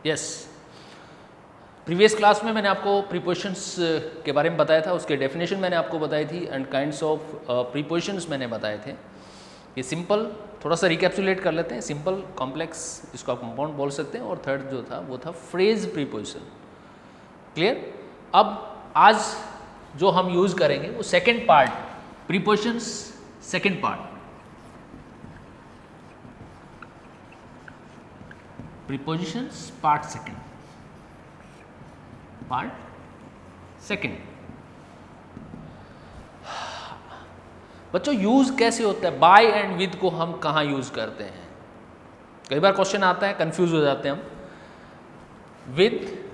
Yes, previous class में मैंने आपको प्रीपोजिशंस के बारे में बताया था, उसके डेफिनेशन मैंने आपको बताई थी एंड काइंड्स ऑफ प्रीपोजिशंस मैंने बताए थे। ये सिंपल, थोड़ा सा रिकैप्सुलेट कर लेते हैं, सिंपल, कॉम्प्लेक्स, इसको आप कंपाउंड बोल सकते हैं, और थर्ड जो था वो था फ्रेज प्रीपोजिशन। क्लियर? अब आज जो हम यूज़ करेंगे वो second part, prepositions second part, prepositions part second. बच्चों यूज कैसे होता है, बाय एंड विद को हम कहाँ यूज करते हैं? कई बार क्वेश्चन आता है, कंफ्यूज हो जाते हैं हम। With,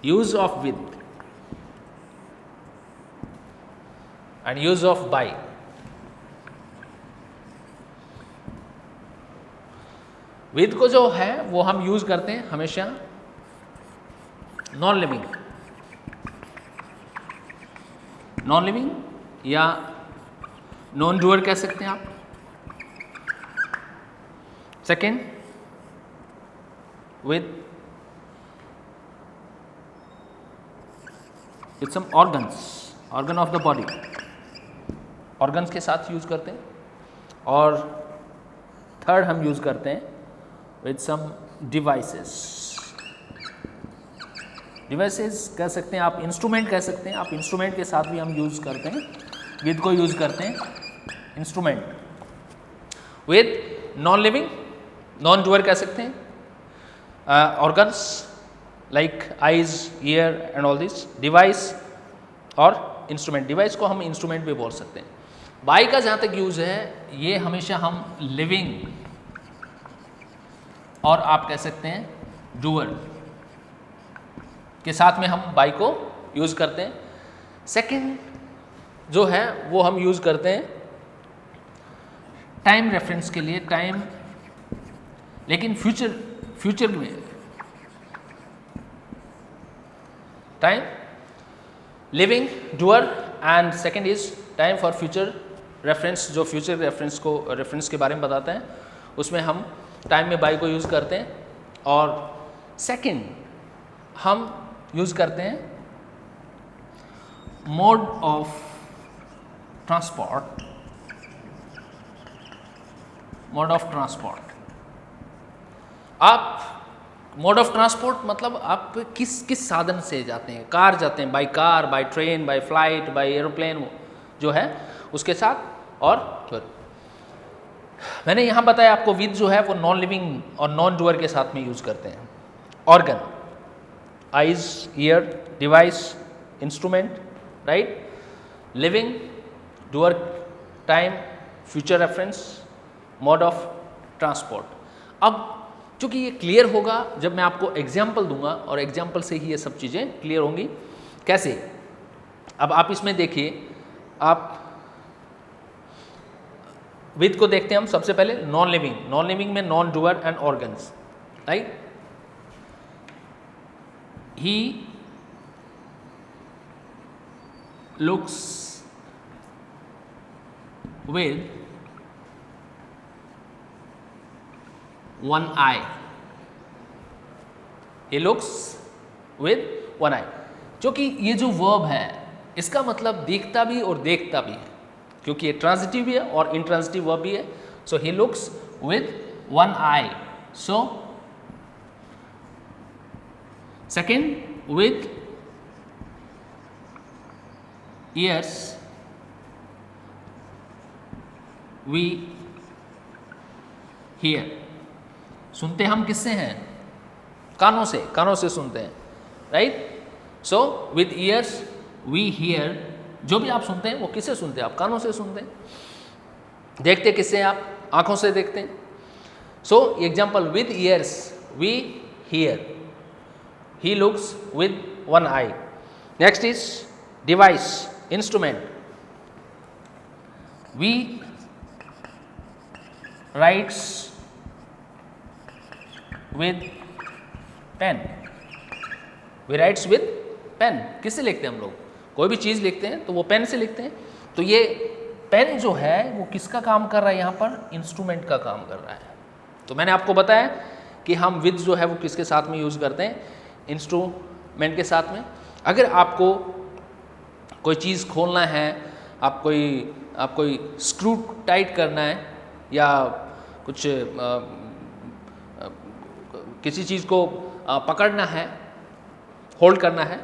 use of with and use of by. With को जो है वो हम यूज करते हैं हमेशा नॉन लिविंग या नॉन डूअर कह सकते हैं आप। Second, with some organ of the body, organs के साथ यूज करते हैं। और थर्ड हम यूज करते हैं विद सम डिवाइसेस कह सकते हैं आप, इंस्ट्रूमेंट कह सकते हैं आप, इंस्ट्रूमेंट के साथ भी हम यूज करते हैं, विद को यूज करते हैं instrument. With non living, non doer कह सकते हैं, organs like eyes, year and all this, device और इंस्ट्रूमेंट। डिवाइस को हम इंस्ट्रूमेंट भी बोल सकते हैं। बाय का जहाँ तक यूज है ये हमेशा हम लिविंग और आप कह सकते हैं डूअर के साथ में हम बाय को यूज करते हैं। सेकंड जो है वो हम यूज करते हैं टाइम रेफरेंस के लिए, टाइम, लेकिन फ्यूचर में time, living, doer and second is time for future reference. जो फ्यूचर रेफरेंस के बारे में बताते हैं उसमें हम टाइम में बाय को यूज करते हैं। और सेकंड हम यूज करते हैं मोड ऑफ ट्रांसपोर्ट, आप मोड ऑफ ट्रांसपोर्ट मतलब आप किस साधन से जाते हैं? कार जाते हैं, by car, by train, by flight, by aeroplane जो है उसके साथ। और मैंने यहाँ बताया आपको विद जो है वो नॉन लिविंग और नॉन डूअर के साथ में यूज करते हैं। Organ, eyes, year, device, instrument, right? Living, doer, time, future reference, mode of transport. अब चूंकि ये क्लियर होगा जब मैं आपको एग्जाम्पल दूंगा, और एग्जाम्पल से ही ये सब चीज़ें क्लियर होंगी। कैसे? अब आप इसमें देखिए, आप विद को देखते हैं हम सबसे पहले। नॉन लिविंग में non doer and organs, right? He looks with one eye. He looks with one eye. क्योंकि ये जो वर्ब है इसका मतलब दिखता भी और देखता भी है, क्योंकि ये ट्रांजिटिव भी है और इंट्रांजिटिव वर्ब भी है। So he looks with one eye. So second, with ears we hear। सुनते हम किससे हैं? कानों से सुनते हैं, right? So with ears we hear, जो भी आप सुनते हैं वो किससे सुनते हैं? आप कानों से सुनते हैं। देखते किससे? आप आंखों से देखते हैं। So example, with ears we hear, he looks with one eye. Next is device, instrument, we writes with pen, किससे लिखते हैं हम लोग? कोई भी चीज़ लिखते हैं तो वो पेन से लिखते हैं। तो ये पेन जो है वो किसका काम कर रहा है? यहाँ पर इंस्ट्रूमेंट का काम कर रहा है। तो मैंने आपको बताया कि हम विद जो है वो किसके साथ में यूज़ करते हैं, इंस्ट्रूमेंट के साथ में। अगर आपको कोई चीज़ खोलना है, आप कोई स्क्रू टाइट करना है या कुछ किसी चीज़ को पकड़ना है, होल्ड करना है,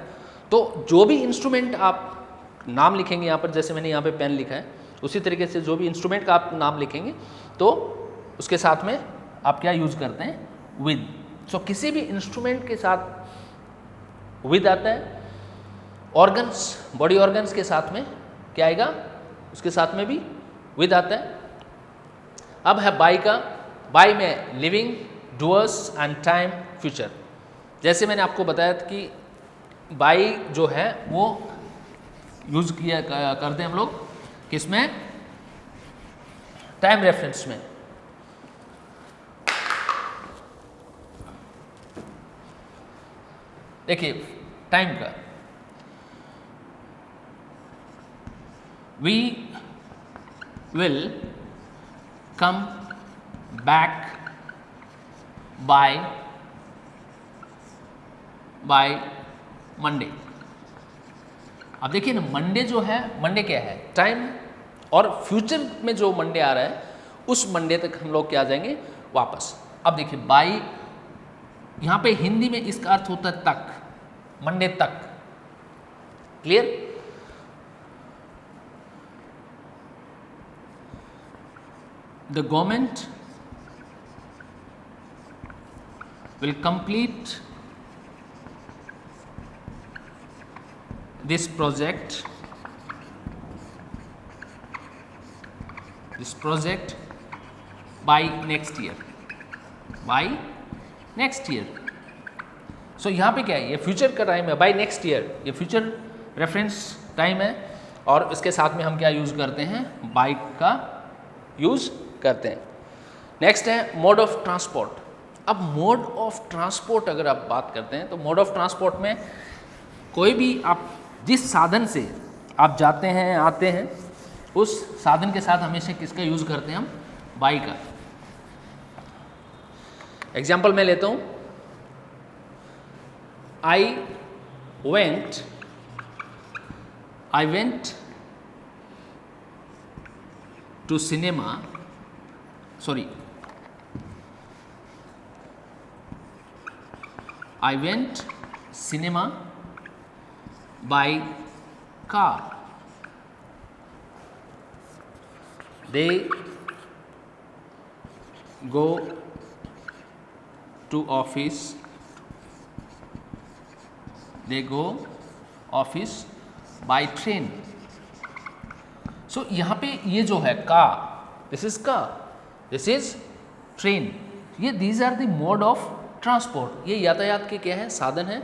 तो जो भी इंस्ट्रूमेंट आप नाम लिखेंगे यहाँ पर, जैसे मैंने यहाँ पे पेन लिखा है, उसी तरीके से जो भी इंस्ट्रूमेंट का आप नाम लिखेंगे तो उसके साथ में आप क्या यूज़ करते हैं, विद। सो किसी भी इंस्ट्रूमेंट के साथ विद आता है। ऑर्गन्स, बॉडी ऑर्गन्स के साथ में क्या आएगा, उसके साथ में भी विद आता है। अब है बाय का, बाय में living, doers and time, future. जैसे मैंने आपको बताया था कि बाय जो है वो यूज़ किया करते हैं हम लोग किसमें, टाइम रेफरेंस में। देखिए टाइम का, we will come back by Monday. अब देखिए ना, मंडे जो है, मंडे क्या है, टाइम, और फ्यूचर में जो मंडे आ रहा है उस मंडे तक हम लोग क्या आ जाएंगे, वापस। अब देखिए बाय, यहाँ पे हिंदी में इसका अर्थ होता है तक, मंडे तक। Clear? The government will complete this project by next year, सो यहाँ पे क्या है, ये फ्यूचर का टाइम है, बाय नेक्स्ट ईयर, ये फ्यूचर रेफरेंस टाइम है, और इसके साथ में हम क्या यूज़ करते हैं, बाय का यूज़ करते हैं। नेक्स्ट है मोड ऑफ ट्रांसपोर्ट। अब मोड ऑफ ट्रांसपोर्ट अगर आप बात करते हैं तो मोड ऑफ ट्रांसपोर्ट में कोई भी आप जिस साधन से आप जाते हैं आते हैं, उस साधन के साथ हमेशा किसका यूज़ करते हैं हम, बाय का। एग्जाम्पल मैं लेता हूँ, I went to cinema, sorry, I went cinema by car. They go to office. They go office by train. So यहाँ पे ये जो है car, this is car, this is train. ये these are the mode of transport, ये यातायात के क्या है, साधन है,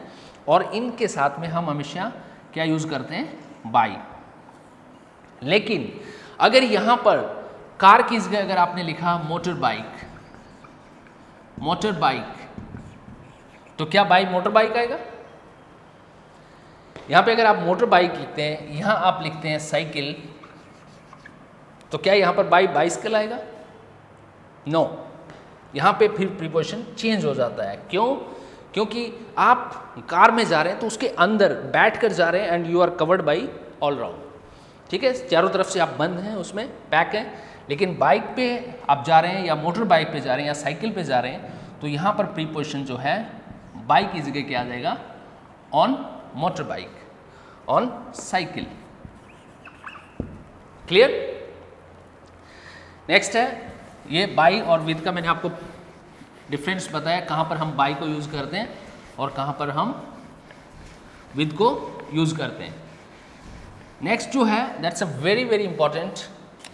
और इनके साथ में हम हमेशा क्या यूज़ करते हैं, बाय। लेकिन अगर यहाँ पर कार की जगह अगर आपने लिखा मोटर बाइक, तो क्या बाय मोटर बाइक आएगा? यहाँ पे अगर आप मोटर बाइक लिखते हैं, यहाँ आप लिखते हैं साइकिल, तो क्या यहाँ पर बाय बाइसिकल आएगा? नो, यहाँ पे फिर प्रीपोजिशन चेंज हो जाता है। क्यों? क्योंकि आप कार में जा रहे हैं तो उसके अंदर बैठ कर जा रहे हैं, and you are covered by all round, ठीक है, चारों तरफ से आप बंद हैं, उसमें पैक हैं। लेकिन बाइक पे आप जा रहे हैं या मोटर बाइक पे जा रहे हैं या साइकिल पे जा रहे हैं, तो यहाँ पर प्रीपोजिशन जो है बाइक की जगह क्या आ जाएगा, on motor bike, on cycle. Clear? Next है ये बाय और विद का मैंने आपको डिफरेंस बताया, कहाँ पर हम बाय को यूज़ करते हैं और कहाँ पर हम विद को यूज़ करते हैं। नेक्स्ट जो है that's a very very important,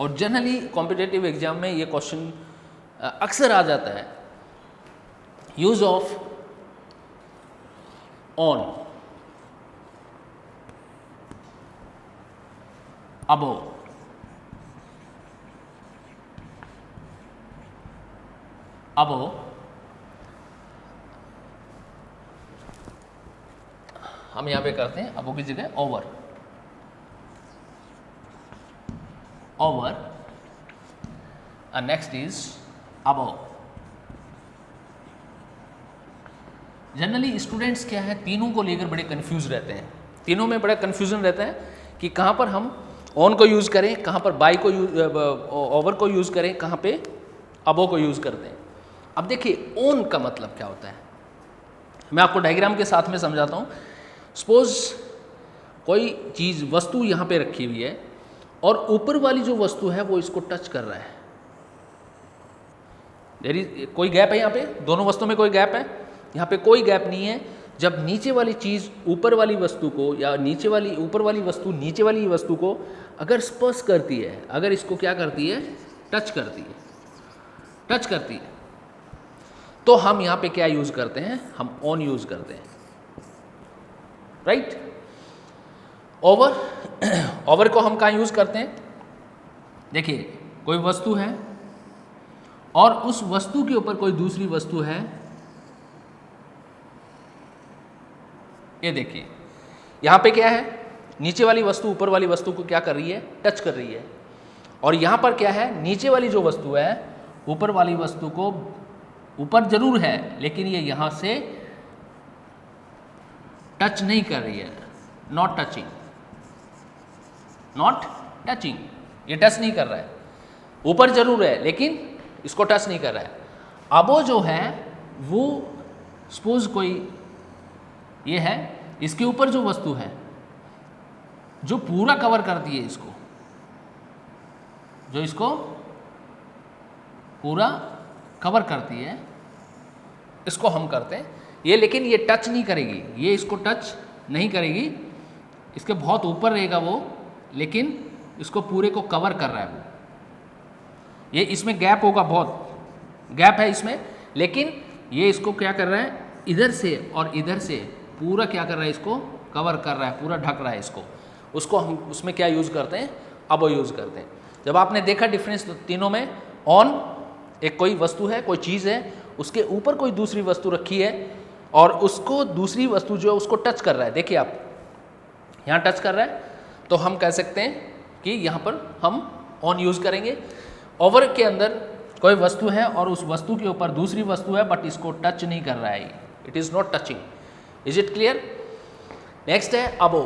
और जनरली कॉम्पिटिटिव एग्जाम में ये क्वेश्चन अक्सर आ जाता है, यूज ऑफ ऑन, अबोव, हम यहाँ पे करते हैं अबो की जगह over, and next is above. Generally students क्या है, तीनों को लेकर बड़े कंफ्यूज रहते हैं, तीनों में बड़ा कंफ्यूजन रहता है कि कहाँ पर हम ऑन को यूज़ करें, कहाँ पर बाय को ओवर को यूज़ करें, कहाँ पे अबो को यूज़ करते हैं। अब देखिए ऑन का मतलब क्या होता है, मैं आपको डायग्राम के साथ में समझाता हूँ। सपोज कोई चीज़ वस्तु यहाँ पे रखी हुई है और ऊपर वाली जो वस्तु है वो इसको टच कर रहा है, कोई गैप है यहाँ पे, दोनों वस्तुओं में कोई गैप है, यहाँ पे कोई गैप नहीं है। जब नीचे वाली चीज़ ऊपर वाली वस्तु को या नीचे वाली ऊपर वाली वस्तु नीचे वाली वस्तु को अगर स्पर्श करती है, अगर इसको क्या करती है, टच करती है, टच करती है, तो हम यहाँ पे क्या यूज़ करते हैं, हम ऑन यूज़ करते हैं, राइट। ओवर, ओवर को हम कहाँ यूज़ करते हैं, देखिए कोई वस्तु है और उस वस्तु के ऊपर कोई दूसरी वस्तु है, ये देखिए यहाँ पे क्या है, नीचे वाली वस्तु ऊपर वाली वस्तु को क्या कर रही है, टच कर रही है, और यहाँ पर क्या है, नीचे वाली जो वस्तु है ऊपर वाली वस्तु को ऊपर जरूर है लेकिन ये यहाँ से टच नहीं कर रही है, नॉट टचिंग, नॉट टचिंग, ये टच नहीं कर रहा है, ऊपर जरूर है लेकिन इसको टच नहीं कर रहा है। अब वो जो है वो सपोज कोई ये है, इसके ऊपर जो वस्तु है जो पूरा कवर करती है इसको, जो इसको पूरा कवर करती है, इसको हम करते हैं ये, लेकिन ये टच नहीं करेगी, ये इसको टच नहीं करेगी, इसके बहुत ऊपर रहेगा वो, लेकिन इसको पूरे को कवर कर रहा है वो, ये इसमें गैप होगा, बहुत गैप है इसमें, लेकिन ये इसको क्या कर रहा है, इधर से और इधर से पूरा क्या कर रहा है, इसको कवर कर रहा है, पूरा ढक रहा है इसको, उसको हम उसमें क्या यूज़ करते हैं, अबो यूज़ करते हैं। जब आपने देखा डिफरेंस तीनों में, ऑन एक कोई वस्तु है, कोई चीज़ है, उसके ऊपर कोई दूसरी वस्तु रखी है और उसको दूसरी वस्तु जो है उसको टच कर रहा है, देखिए आप यहाँ टच कर रहा है, तो हम कह सकते हैं कि यहाँ पर हम ऑन यूज़ करेंगे। ओवर के अंदर कोई वस्तु है और उस वस्तु के ऊपर दूसरी वस्तु है बट इसको टच नहीं कर रहा है, it is not touching, is it clear. Next है अबो,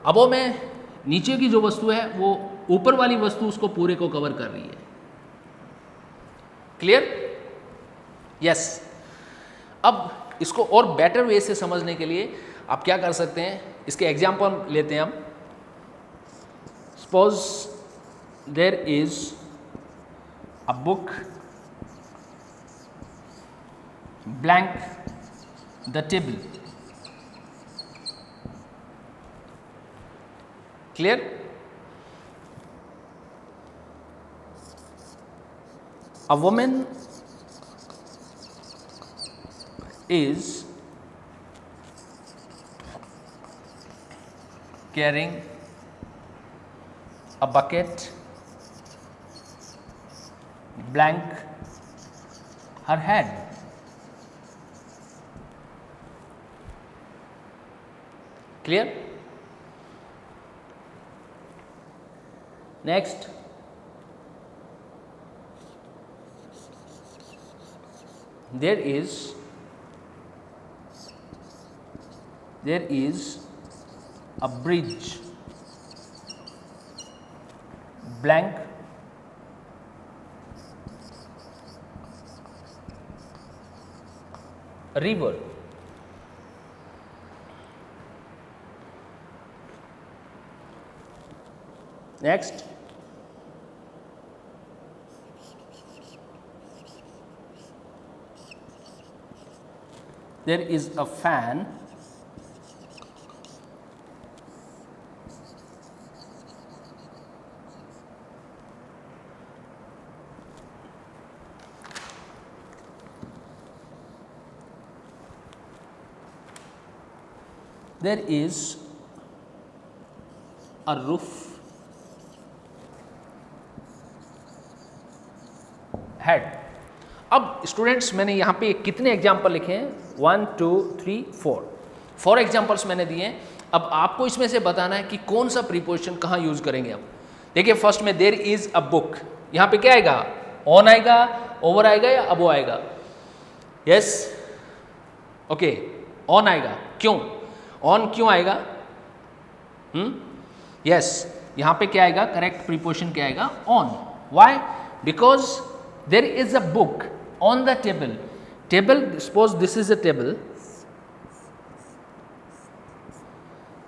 अबो में नीचे की जो वस्तु है वो ऊपर वाली वस्तु उसको पूरे को कवर कर रही है, क्लियर, यस। अब इसको और बेटर वे से समझने के लिए आप क्या कर सकते हैं, इसके एग्जाम्पल लेते हैं हम। Suppose there is a book blank the table, clear. A woman is carrying a bucket blank her head, clear। Next, there is a bridge blank river, next there is a fan there is a roof head। अब students मैंने यहाँ पे कितने example लिखे हैं, 1 2 3 4 examples मैंने दिए हैं। अब आपको इसमें से बताना है कि कौन सा प्रीपोजिशन कहाँ यूज करेंगे हम। देखिए फर्स्ट में देयर इज अ बुक, यहाँ पे क्या आएगा, ऑन आएगा, ओवर आएगा या अबो आएगा, यस ओके। ऑन आएगा। क्यों ऑन क्यों आएगा? यस, यहाँ पे क्या आएगा? करेक्ट प्रीपोजिशन क्या आएगा? On. Why? Because there is a book on the table. Table, suppose this is a table,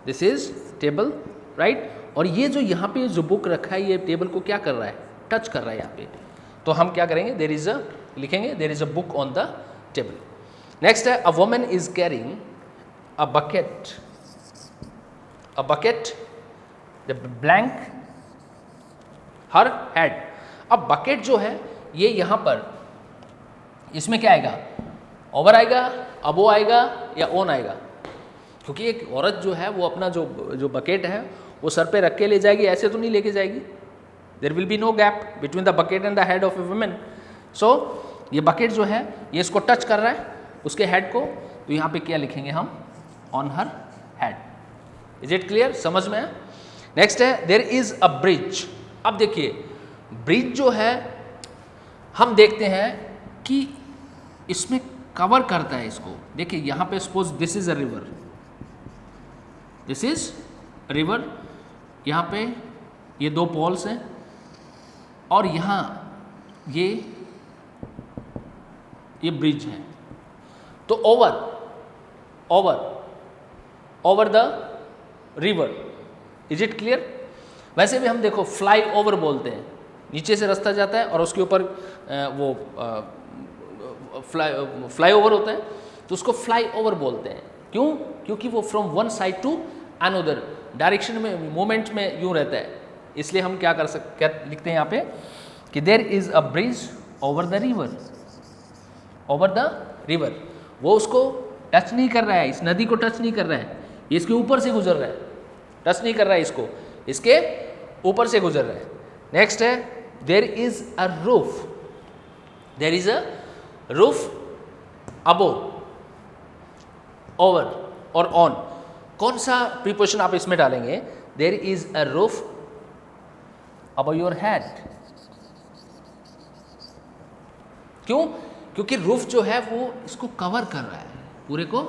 this is table, right. और ये जो यहाँ पे जो बुक रखा है, ये टेबल को क्या कर रहा है? टच कर रहा है यहाँ पे। तो हम क्या करेंगे? देयर इज अ, लिखेंगे there is a book on the table. Next है, a woman is carrying a bucket, a bucket the blank her head. अब बकेट जो है ये यहाँ पर, इसमें क्या आएगा? ओवर आएगा, अबो आएगा या ओन आएगा? क्योंकि एक औरत जो है वो अपना जो बकेट है वो सर पे रख के ले जाएगी, ऐसे तो नहीं लेके जाएगी। There will be no gap between the bucket and the head of a woman. So ये बकेट जो है ये इसको टच कर रहा है, उसके हेड को, तो यहाँ पे क्या लिखेंगे हम? On her head. Is it clear? समझ में? नेक्स्ट है, देयर इज अ ब्रिज। अब देखिए ब्रिज जो है हम देखते हैं कि इसमें कवर करता है इसको। देखिए यहाँ पे suppose this is a river, this is river, यहाँ पे ये दो पोल्स हैं और यहाँ ये ब्रिज है। तो over over over the river. Is it clear? वैसे भी हम देखो फ्लाई ओवर बोलते हैं, नीचे से रास्ता जाता है और उसके ऊपर वो फ्लाई ओवर होता है, तो उसको फ्लाई ओवर बोलते हैं। क्यों? क्योंकि वो from one side to another direction में, मूवमेंट में यूं रहता है। इसलिए हम क्या क्या लिखते हैं यहाँ पे कि there is a bridge over the river, over the river. वो उसको टच नहीं कर रहा है, इस नदी को टच नहीं कर रहा है, ये इसके ऊपर से गुजर रहा है, टच नहीं कर रहा है इसको, इसके ऊपर से गुजर रहा है। नेक्स्ट है, there is a roof, there is a roof above, over और ऑन। कौन सा प्रीपोजिशन आप इसमें डालेंगे? There is a roof above your head. क्यों? क्योंकि रूफ जो है वो इसको कवर कर रहा है, पूरे को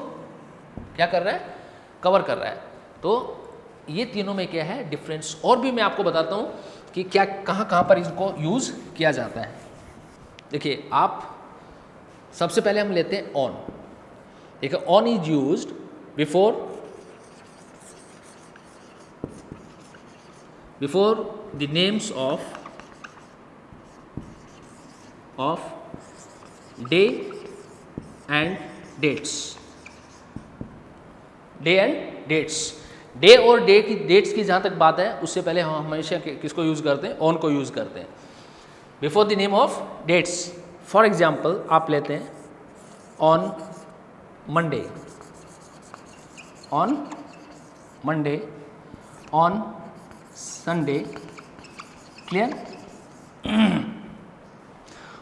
क्या कर रहा है? कवर कर रहा है। तो ये तीनों में क्या है डिफरेंस? और भी मैं आपको बताता हूँ कि क्या कहाँ पर इसको यूज़ किया जाता है। देखिए आप सबसे पहले हम लेते हैं ऑन। देखिए on is used before the names of day and dates. Day and dates, day और डे की डेट्स की जहाँ तक बात है, उससे पहले हम हमेशा किसको यूज़ करते हैं? ऑन को यूज़ करते हैं before the name of dates. For example आप लेते हैं on Monday, on Monday, on Sunday, clear?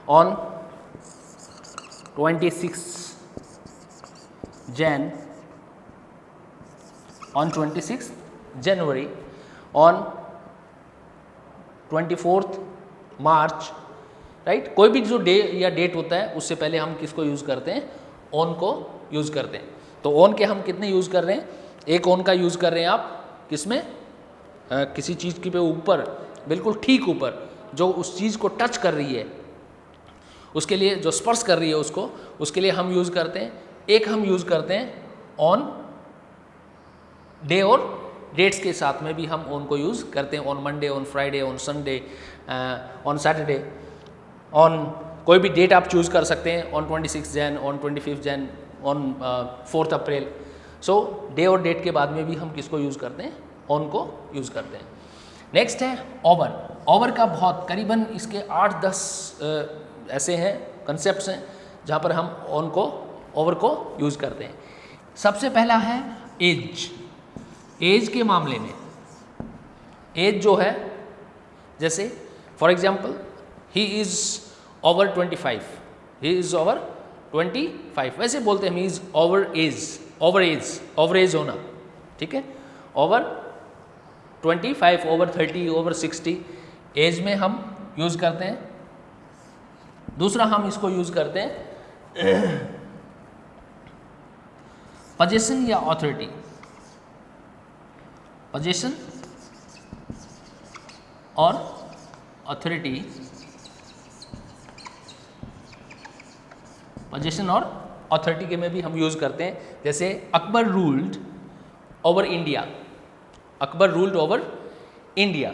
On 26 Jan, on 26 January, on 24th March, right? कोई भी जो डे या डेट होता है उससे पहले हम किसको यूज़ करते हैं? ऑन को यूज़ करते हैं। तो ऑन के हम कितने यूज़ कर रहे हैं? एक ऑन का यूज़ कर रहे हैं आप किसमें? किसी चीज़ के पे ऊपर, बिल्कुल ठीक ऊपर, जो उस चीज़ को टच कर रही है, उसके लिए जो स्पर्श कर रही है उसको, उसके लिए हम यूज़ करते हैं। एक हम यूज़ करते हैं ऑन डे और डेट्स के साथ में भी हम ऑन को यूज़ करते हैं। On Monday, on Friday, on Sunday, on Saturday, on कोई भी डेट आप चूज़ कर सकते हैं, on 26 Jan, on 25 Jain, on 4 April. So day और डेट के बाद में भी हम किसको यूज़ करते हैं? ऑन को यूज़ करते हैं। नेक्स्ट है ओवर। ओवर का बहुत करीबन इसके 8-10 ऐसे हैं कंसेप्ट्स हैं जहाँ पर हम ऑन को, ओवर को यूज़ करते हैं। सबसे पहला है एज। एज के मामले में एज जो है, जैसे for example he is over 25, he is over 25, वैसे बोलते हैं he is over age, over age, over age होना, ठीक है? ओवर 25, ओवर 30, ओवर 60 एज में हम यूज़ करते हैं। दूसरा हम इसको यूज़ करते हैं पोजीशन या ऑथोरिटी, पोजीशन और ऑथोरिटी, पोजीशन और ऑथोरिटी के में भी हम यूज़ करते हैं। जैसे Akbar ruled over India, Akbar ruled over India.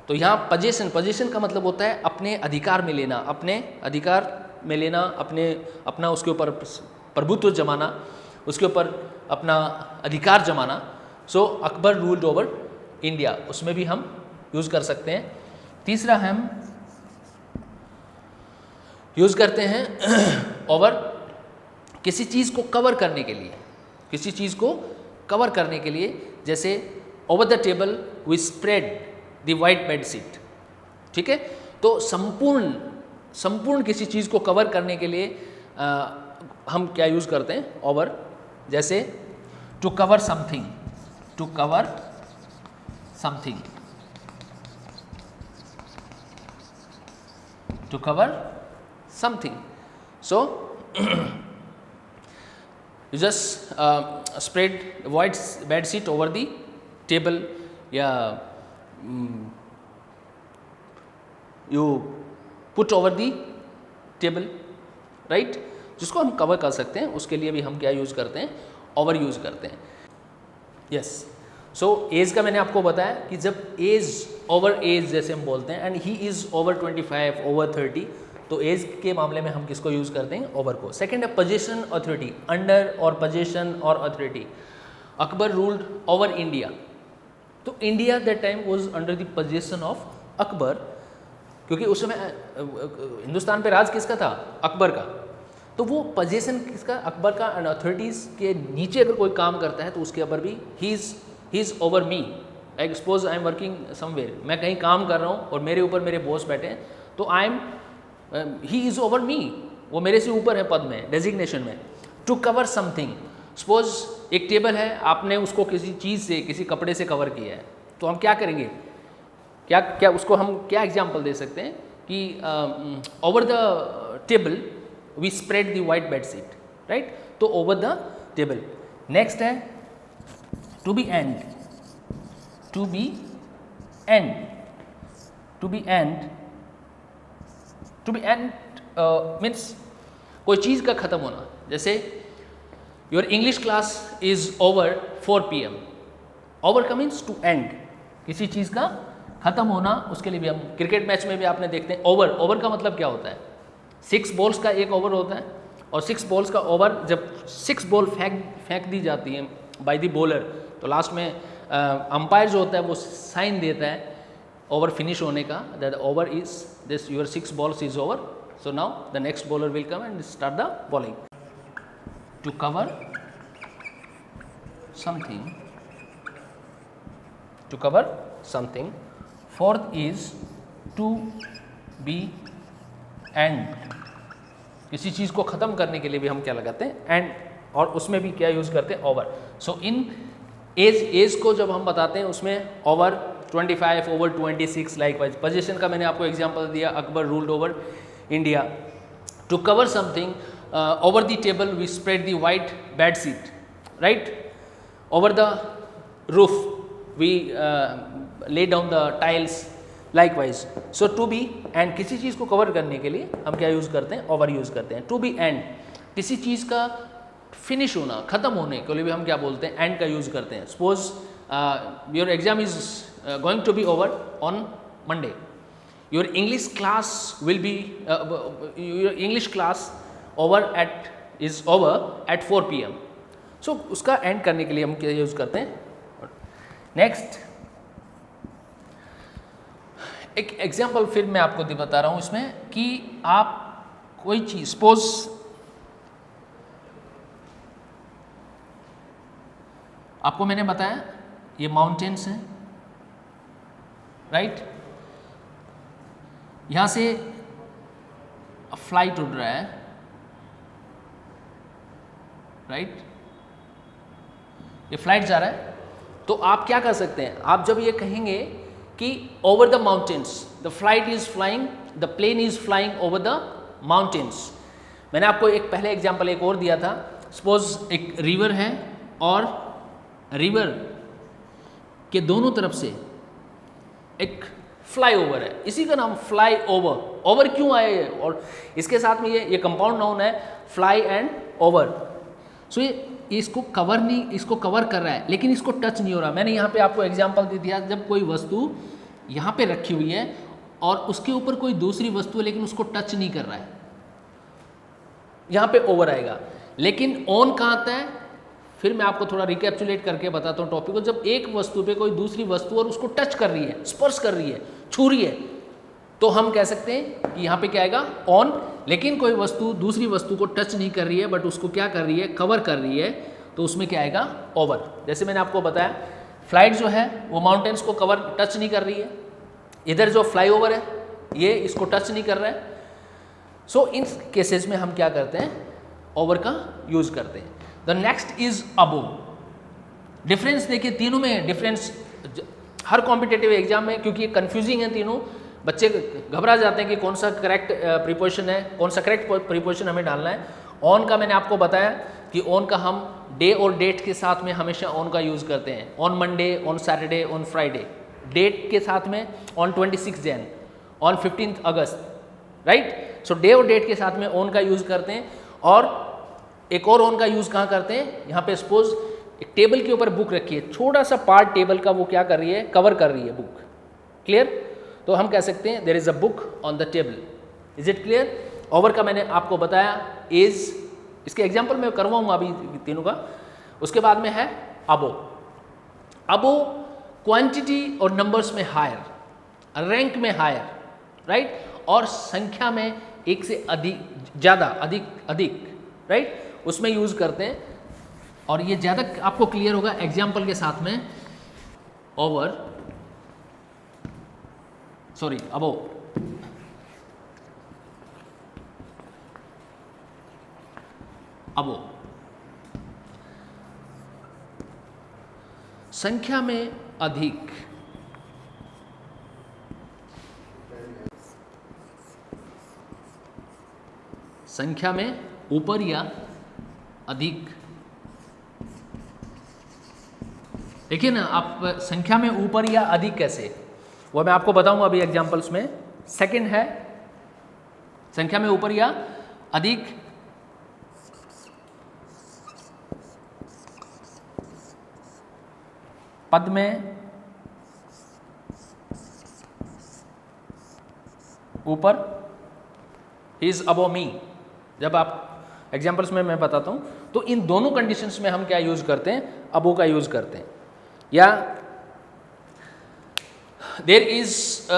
तो यहाँ पोजीशन, पोजीशन का मतलब होता है अपने अधिकार में लेना, अपने अधिकार में लेना, अपना उसके ऊपर प्रभुत्व जमाना, उसके ऊपर अपना अधिकार जमाना। सो अकबर रूल्ड ओवर इंडिया, उसमें भी हम यूज़ कर सकते हैं। तीसरा हम यूज़ करते हैं ओवर किसी चीज़ को कवर करने के लिए, किसी चीज़ को कवर करने के लिए। जैसे over the table we spread the white bed sheet, ठीक है। तो संपूर्ण किसी चीज़ को कवर करने के लिए हम क्या यूज़ करते हैं, ओवर। जैसे to cover something, to cover something, to cover something. So you just spread white bed sheet over the table, या you put over the table, right, जिसको हम कवर कर सकते हैं, उसके लिए भी हम क्या यूज़ करते हैं, ओवर यूज़ करते हैं। यस, सो एज का मैंने आपको बताया कि जब एज ओवर एज जैसे हम बोलते हैं, and he is over 25 over 30, तो एज के मामले में हम किसको यूज़ करते हैं, ओवर को। सेकंड है पोजीशन अथॉरिटी, अंडर और पोजीशन और authority. Akbar ruled over India, तो India that time was under the possession of Akbar, क्योंकि उस समय हिंदुस्तान पे राज किसका था, अकबर का। तो वो पोजीशन किसका, अकबर का। एंड अथॉरिटीज़ के नीचे अगर कोई काम करता है तो उसके ऊपर भी ही is over me. Like suppose I am working somewhere, मैं कहीं काम कर रहा हूँ और मेरे ऊपर मेरे बॉस बैठे हैं, तो I am he is over me, वो मेरे से ऊपर है पद में, डेजिग्नेशन में। टू कवर समथिंग, सपोज एक टेबल है, आपने उसको किसी चीज़ से, किसी कपड़े से कवर किया है, तो हम क्या करेंगे, क्या उसको हम क्या एग्जाम्पल दे सकते हैं कि over the table we spread the white bed sheet, right. तो ओवर द टेबल। नेक्स्ट है to be end, to be end, to be end, to be end means कोई चीज़ का ख़त्म होना। जैसे your English class is over 4 PM, over का means to end, किसी चीज़ का ख़त्म होना। उसके लिए भी हम क्रिकेट मैच में भी आपने देखते हैं ओवर, ओवर का मतलब क्या होता है, 6 बॉल्स का एक ओवर होता है, और 6 बॉल्स का ओवर, जब 6 बॉल फेंक दी जाती हैं बाय द बॉलर, तो लास्ट में अंपायर जो होता है वो साइन देता है ओवर फिनिश होने का, that over is this, your 6 balls is over, so now the next bowler will come and start the bowling. To cover something, to cover something. Fourth is to be end, किसी चीज़ को ख़त्म करने के लिए भी हम क्या लगाते हैं, एंड, और उसमें भी क्या यूज़ करते हैं, ओवर। सो इन एज को जब हम बताते हैं उसमें over 25 over 26 likewise. Position का मैंने आपको एग्जांपल दिया, Akbar ruled over India. To cover something, over the table we spread the white bed sheet, right. Over the roof we lay down the tiles likewise. So to be end, किसी चीज़ को cover करने के लिए हम क्या use करते हैं, ओवर यूज़ करते हैं। टू बी एंड, किसी चीज़ का फिनिश होना, ख़त्म होने के लिए भी हम क्या बोलते हैं, एंड का यूज़ करते हैं। Suppose your exam is going to be over on Monday, your English class will be, your English class over is over at 4 PM। So उसका एंड करने के लिए हम क्या यूज़ करते हैं। नेक्स्ट एक एग्जाम्पल फिर मैं आपको बता रहा हूँ इसमें, कि आप कोई चीज़, सपोज आपको मैंने बताया ये माउंटेन्स हैं, राइट। यहाँ से फ्लाइट उड़ रहा है, राइट, ये फ्लाइट जा रहा है। तो आप क्या कर सकते हैं, आप जब ये कहेंगे कि over the mountains, the flight is flying, the plane is flying over the mountains. मैंने आपको एक पहले एग्जाम्पल एक और दिया था, सपोज एक रिवर है और रिवर के दोनों तरफ से एक फ्लाईओवर है, इसी का नाम फ्लाई ओवर। ओवर क्यों आए, और इसके साथ में ये कंपाउंड नाउन है फ्लाई एंड ओवर। सो ये इसको कवर नहीं, इसको कवर कर रहा है लेकिन इसको टच नहीं हो रहा। मैंने यहाँ पे आपको एग्जांपल दे दिया, जब कोई वस्तु यहाँ पे रखी हुई है और उसके ऊपर कोई दूसरी वस्तु है लेकिन उसको टच नहीं कर रहा है, यहाँ पे ओवर आएगा। लेकिन ऑन कहाँ आता है, फिर मैं आपको थोड़ा रिकैप्चुलेट करके बताता हूँ टॉपिक को। जब एक वस्तु पे कोई दूसरी वस्तु और उसको टच कर रही है, स्पर्श कर रही है, छू रही है, तो हम कह सकते हैं कि यहाँ पे क्या आएगा, ऑन। लेकिन कोई वस्तु दूसरी वस्तु को टच नहीं कर रही है बट उसको क्या कर रही है, कवर कर रही है, तो उसमें क्या आएगा, ओवर। जैसे मैंने आपको बताया फ्लाइट जो है वो माउंटेन्स को कवर टच नहीं कर रही है, इधर जो फ्लाईओवर है ये इसको टच नहीं कर रहा है। सो इन केसेस में हम क्या करते हैं, ओवर का यूज करते हैं। The next is above. Difference देखिए, तीनों में डिफरेंस हर कॉम्पिटेटिव एग्जाम में, क्योंकि कंफ्यूजिंग है तीनों, बच्चे घबरा जाते हैं कि कौन सा करेक्ट प्रीपोजिशन है, कौन सा करेक्ट प्रीपोजिशन हमें डालना है। ऑन का मैंने आपको बताया कि ऑन का हम डे और डेट के साथ में हमेशा ऑन का यूज़ करते हैं। On Monday, on Saturday, on Friday. Date के साथ में on 26 Jan, on 15 August, right. So day और डेट के साथ में ऑन का यूज़ करते हैं। और एक और ऑन का यूज़ कहाँ करते हैं, यहाँ पे सपोज एक टेबल के ऊपर बुक रखी है, छोटा सा पार्ट टेबल का वो क्या कर रही है, कवर कर रही है बुक, क्लियर। तो हम कह सकते हैं there is a book on the table. Is it clear. Over का मैंने आपको बताया इज, इसके एग्जाम्पल मैं करवाऊंगा अभी तीनों का। उसके बाद में है अबो। अबो क्वांटिटी और नंबर्स में हायर, रैंक में हायर, राइट, और संख्या में एक से अधिक, ज़्यादा, अधिक, राइट, उसमें यूज करते हैं। और ये ज़्यादा आपको क्लियर होगा एग्जाम्पल के साथ में। ओवर, सॉरी, अबो। अबो संख्या में अधिक, संख्या में ऊपर या अधिक। देखिए ना आप, संख्या में ऊपर या अधिक कैसे, वो मैं आपको बताऊंगा अभी एग्जांपल्स में। सेकंड है संख्या में ऊपर या अधिक, पद में ऊपर, ही इज अबो मी। जब आप एग्जाम्पल्स में मैं बताता हूँ तो इन दोनों कंडीशंस में हम क्या यूज करते हैं, अबो का यूज करते हैं। या there is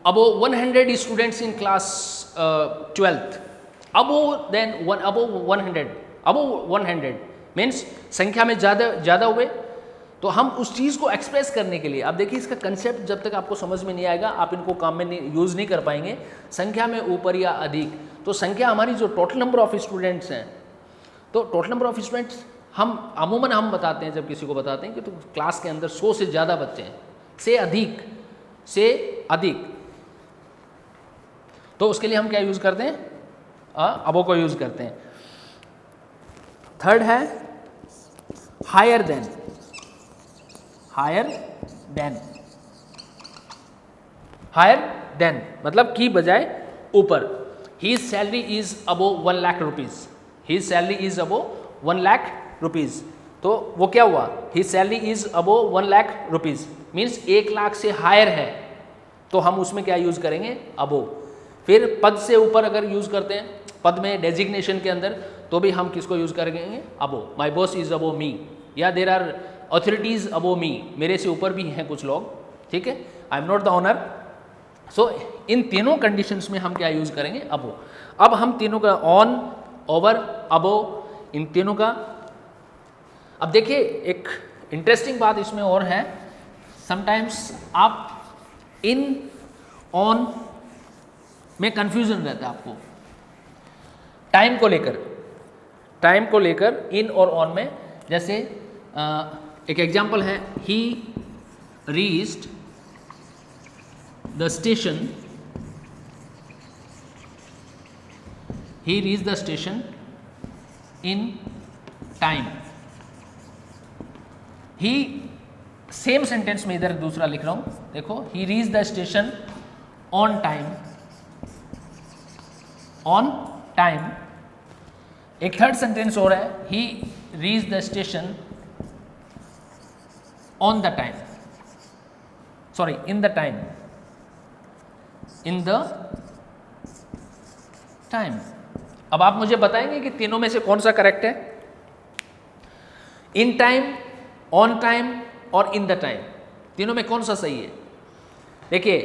above 100 students in class 12th, above then above 100, above 100 means संख्या में ज़्यादा हुए। तो हम उस चीज़ को एक्सप्रेस करने के लिए, अब देखिए इसका कंसेप्ट जब तक आपको समझ में नहीं आएगा आप इनको काम में यूज़ नहीं कर पाएंगे। संख्या में ऊपर या अधिक, तो संख्या हमारी जो टोटल नंबर ऑफ स्टूडेंट्स हैं, तो टोटल नंबर ऑफ स्टूडेंट्स हम अमूमन हम बताते हैं, जब किसी को बताते हैं कि तो क्लास के अंदर 100 से ज़्यादा बच्चे हैं, से अधिक, तो उसके लिए हम क्या यूज़ करते हैं, अबो को यूज़ करते हैं। थर्ड है हायर देन, हायर देन मतलब की बजाय ऊपर। He salary is above 1 lakh rupees, he salary is above 1 lakh rupees. तो वो क्या हुआ, he salary is above 1 lakh rupees means 1 lakh से हायर है, तो हम उसमें क्या यूज़ करेंगे, अबो। फिर पद से ऊपर अगर यूज़ करते हैं, पद में डेजिग्नेशन के अंदर, तो भी हम किसको यूज़ करेंगे, अबो। माई बॉस इज अबो मी, या देर आर ऑथोरिटीज़ अबो मी, मेरे से ऊपर भी हैं कुछ लोग, ठीक है, I am not the owner. So इन तीनों कंडीशंस में हम क्या यूज़ करेंगे, अबो। अब हम तीनों का ऑन, ओवर, अबो, इन तीनों का। अब देखिए एक इंटरेस्टिंग बात इसमें और है, समटाइम्स आप इन ऑन में कंफ्यूजन रहता है आपको टाइम को लेकर इन और ऑन में। जैसे एक एग्जाम्पल है, he reached the station, he reached the station in time. He, same sentence में इधर दूसरा लिख रहा हूं, देखो, he reach the station on time, on time. एक थर्ड सेंटेंस और है, he reach the station on the time, sorry in the time, in the time. अब आप मुझे बताएंगे कि तीनों में से कौन सा करेक्ट है? इन टाइम, ऑन टाइम और इन द टाइम, तीनों में कौन सा सही है? देखिए,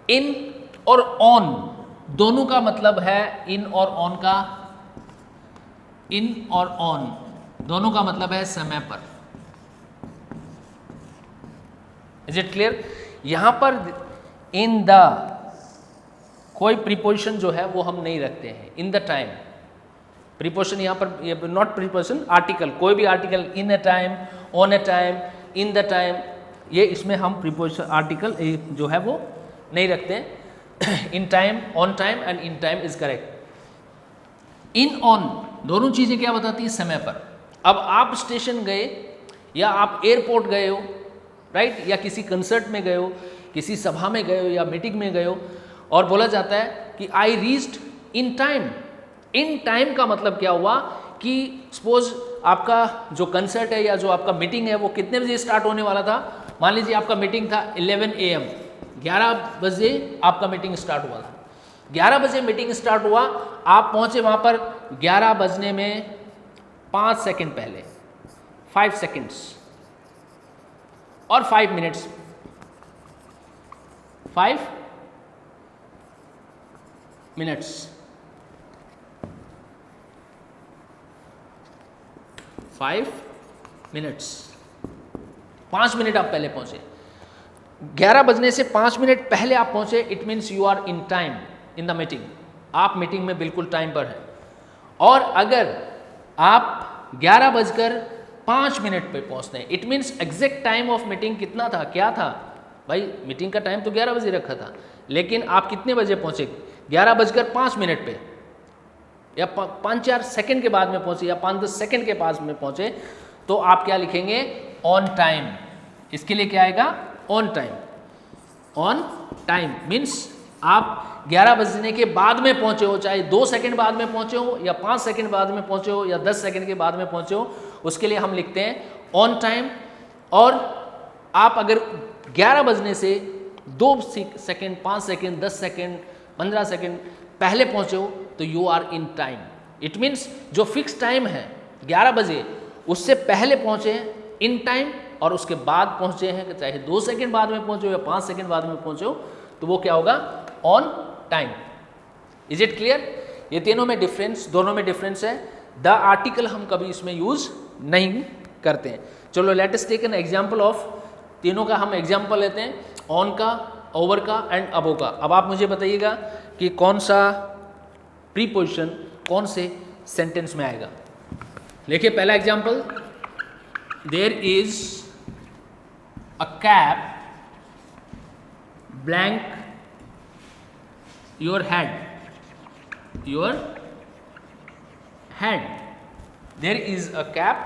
इन और ऑन दोनों का मतलब है, इन और ऑन का, इन और ऑन दोनों का मतलब है समय पर। Is it clear? यहां पर इन द कोई प्रीपोजिशन जो है वो हम नहीं रखते हैं। इन द टाइम प्रीपोजिशन, यहां पर नॉट प्रीपोजिशन, आर्टिकल, कोई भी article, in a time, on a time, in the time, ये इसमें हम प्रीपोजिशन आर्टिकल जो है वो नहीं रखते हैं। In time, on time and in time is correct. In on दोनों चीजें क्या बताती है? समय पर। अब आप स्टेशन गए या आप एयरपोर्ट गए हो, राइट, या किसी कंसर्ट में गए हो, किसी सभा में गए हो या मीटिंग में गए हो, और बोला जाता है कि I reached in time. In time का मतलब क्या हुआ कि सपोज आपका जो कंसर्ट है या जो आपका मीटिंग है वो कितने बजे स्टार्ट होने वाला था? मान लीजिए आपका मीटिंग था 11 AM, 11 बजे आपका मीटिंग स्टार्ट हुआ था। 11 बजे मीटिंग स्टार्ट हुआ, आप पहुंचे वहां पर 11 बजने में 5 सेकंड पहले, 5 सेकंड्स और 5 मिनट्स, 5 मिनट्स, 5 मिनट्स, 5 मिनट आप पहले पहुंचे। 11 बजने से 5 मिनट पहले आप पहुंचे, it means you are in time in the meeting. आप मीटिंग में बिल्कुल टाइम पर हैं। और अगर आप 11:05 पे पहुंचते हैं, it means exact time of meeting कितना था, क्या था? भाई मीटिंग का टाइम तो 11 बजे रखा था, लेकिन आप कितने बजे पहुंचे? 11:05 पे, या 5-4 सेकंड के बाद में पहुंचे, या 5-10 सेकंड के पास में पहुंचे, तो आप क्या लिखेंगे? On time. इसके लिए क्या आएगा? On time. On time means आप 11 बजने के बाद में पहुंचे हो, चाहे 2 सेकंड बाद में पहुंचे हो, या 5 सेकंड बाद में पहुंचे हो, या 10 सेकंड के बाद में पहुंचे हो, उसके लिए हम लिखते हैं ऑन टाइम। और आप अगर 11 बजने से 2 सेकंड, 5 सेकंड, 10 सेकंड, 15 सेकंड पहले पहुंचे हो, तो you are in time. It means जो फिक्स टाइम है 11 बजे, उससे पहले पहुंचे हैं इन टाइम, और उसके बाद पहुंचे हैं, चाहे 2 सेकंड बाद में पहुंचे हो या 5 सेकंड बाद में पहुंचे हो, तो वो क्या होगा? On time. Is it clear? ये तीनों में डिफरेंस, दोनों में डिफरेंस है। द आर्टिकल हम कभी इसमें यूज नहीं करते हैं। चलो let us take an example of, तीनों का हम एग्जांपल लेते हैं, ऑन का, ओवर का एंड अबो का। अब आप मुझे बताइएगा कि कौन सा प्रीपोजिशन कौन से सेंटेंस में आएगा। देखिए पहला example, there is a cap blank your head, your head, there is a cap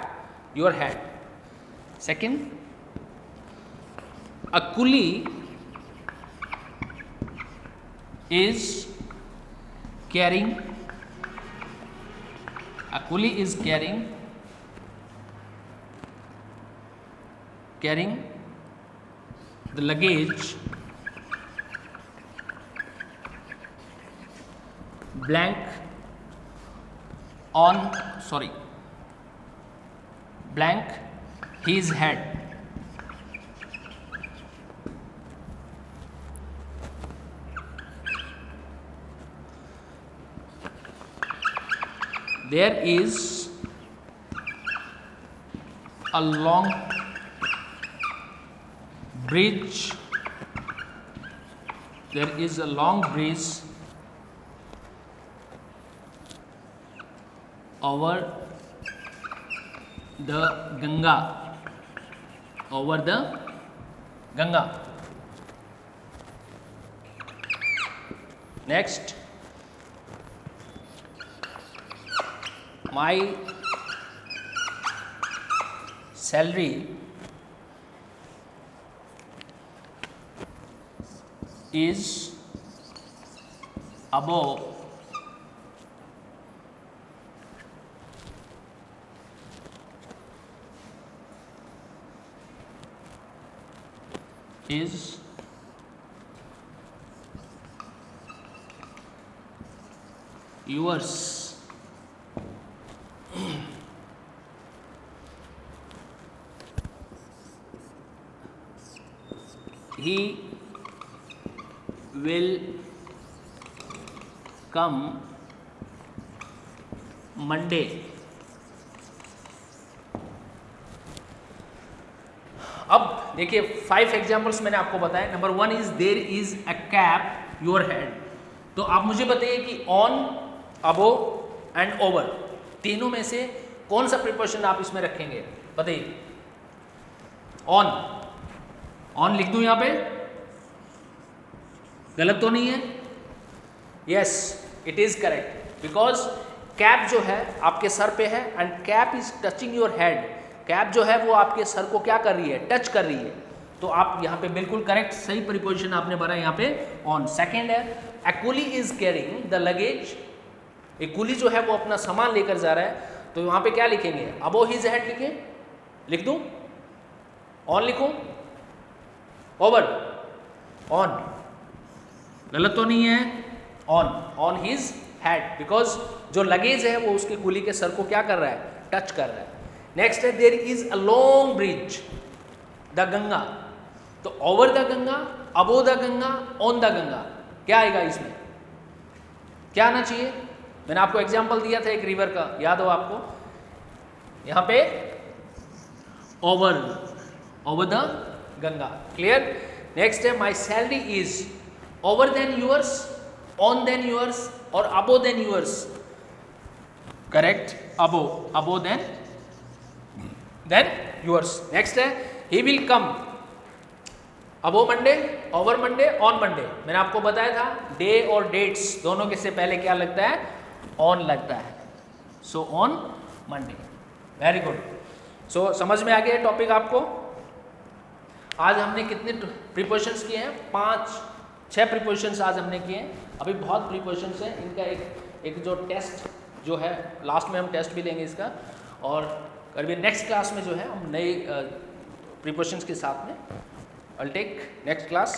your head. Second, a coolie is carrying, a coolie is carrying the luggage blank his head. There is a long bridge. There is a long bridge over the Ganga. Over the Ganga. Next. My salary is above is yours. He will come Monday. अब देखिए 5 examples मैंने आपको बताया. Number 1 is there is a cap your head. तो आप मुझे बताइए कि ऑन, अबो एंड ओवर तीनों में से कौन सा प्रीपोजिशन आप इसमें रखेंगे? बताइए. ऑन लिख दूं यहां पे? गलत तो नहीं है? Yes, it is correct, because cap जो है आपके सर पे है and cap is touching your head. Cap जो है वो आपके सर को क्या कर रही है? टच कर रही है. तो आप यहाँ पे बिल्कुल करेक्ट सही प्रीपोजिशन आपने भरा यहाँ पे ऑन. सेकेंड है a coolie is carrying the luggage. एक कूली जो है वो अपना सामान लेकर जा रहा है. तो वहाँ पे क्या लिखेंगे? अबो हिज हेड लिख दूं? ऑन लिखूं? ओवर? ऑन. गलत तो नहीं है? ऑन हिज हेड, बिकॉज जो लगेज है वो उसके कूली के सर को क्या कर रहा है? टच कर रहा है. नेक्स्ट है there is a long bridge the Ganga. तो over the Ganga, above the Ganga, on the Ganga, क्या आएगा इसमें? क्या आना चाहिए? मैंने आपको एग्जांपल दिया था एक रिवर का, याद हो आपको? यहां पे over the Ganga. Clear? Next है my salary is over than yours, on than yours और above than yours. Correct, above than yours. Next है he will come above Monday, over Monday, on Monday. मैंने आपको बताया था डे और dates दोनों के से पहले क्या लगता है? ऑन लगता है. So on Monday. Very good. So समझ में आ गया टॉपिक आपको? आज हमने कितने प्रीपोजिशंस किए हैं? 5-6 प्रीपोजिशंस आज हमने किए हैं. अभी बहुत प्रीपोजिशंस हैं. इनका एक जो टेस्ट जो है लास्ट में हम टेस्ट भी लेंगे इसका. और अभी नेक्स्ट क्लास में जो है हम नए प्रीपोजिशंस के साथ में I'll take next class.